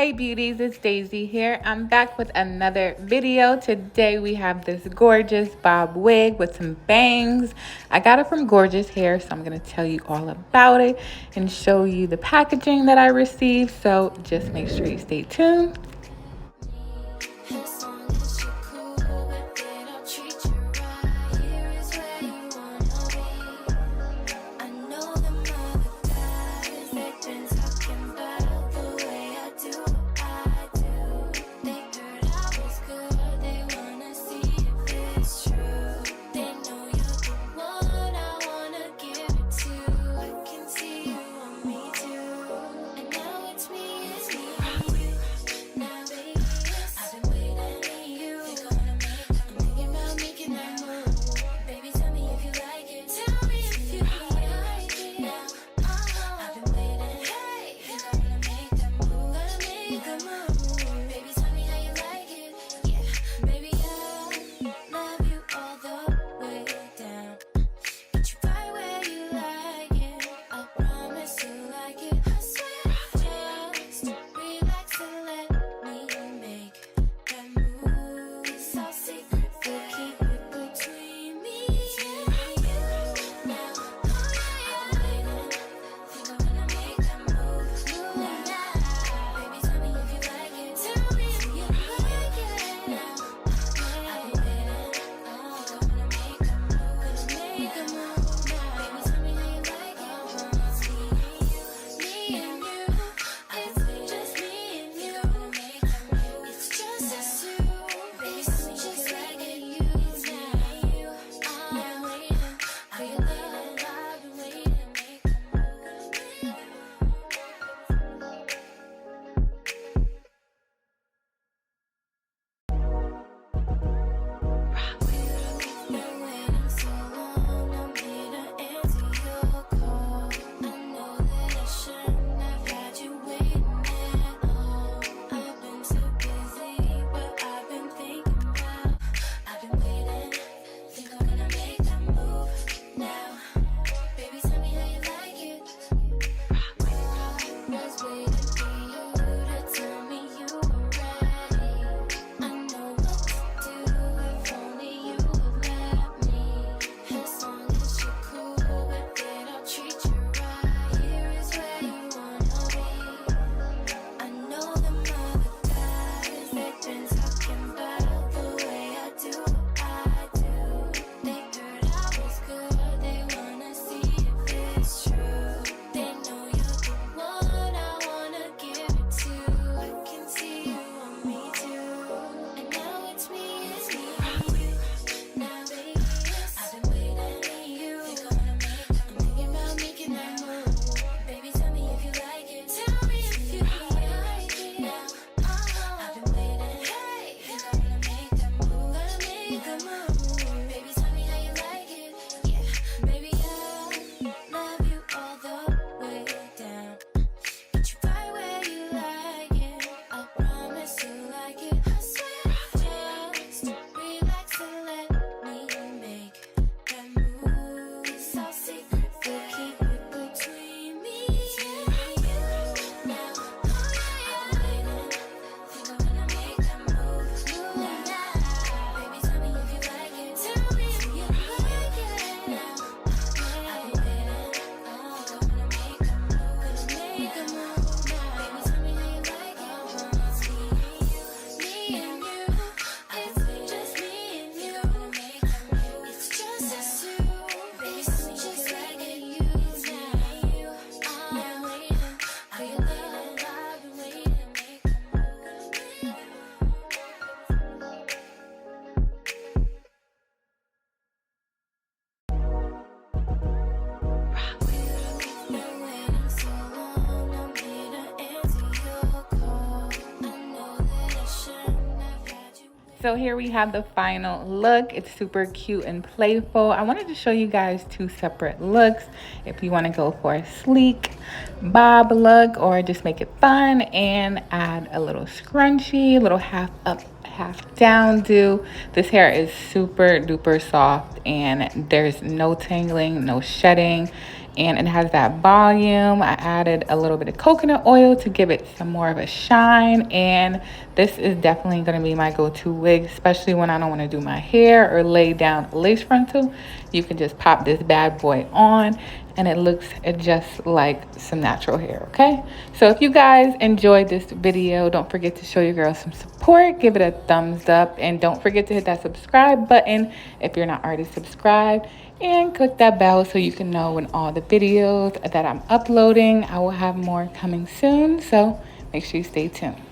Hey beauties, it's Daisy here. I'm back with another video. Today we have this gorgeous bob wig with some bangs. I got it from Gorgius hair, so I'm going to tell you all about it and show you the packaging that I received. So just make sure you stay tuned. So here we have the final look. It's super cute and playful. I wanted to show you guys two separate looks. If you want to go for a sleek bob look or just make it fun and add a little scrunchie, a little half up, half down do. This hair is super duper soft and there's no tangling, no shedding. and it has that volume. I added a little bit of coconut oil to give it some more of a shine, and this is definitely going to be my go-to wig, especially when I don't want to do my hair or lay down a lace frontal. You can just pop this bad boy on and it looks just like some natural hair. Okay, so if you guys enjoyed this video, don't forget to show your girl some support, give it a thumbs up, and don't forget to hit that subscribe button if you're not already subscribed, and click that bell so you can know when all the videos that I'm uploading. I will have more coming soon, so make sure you stay tuned.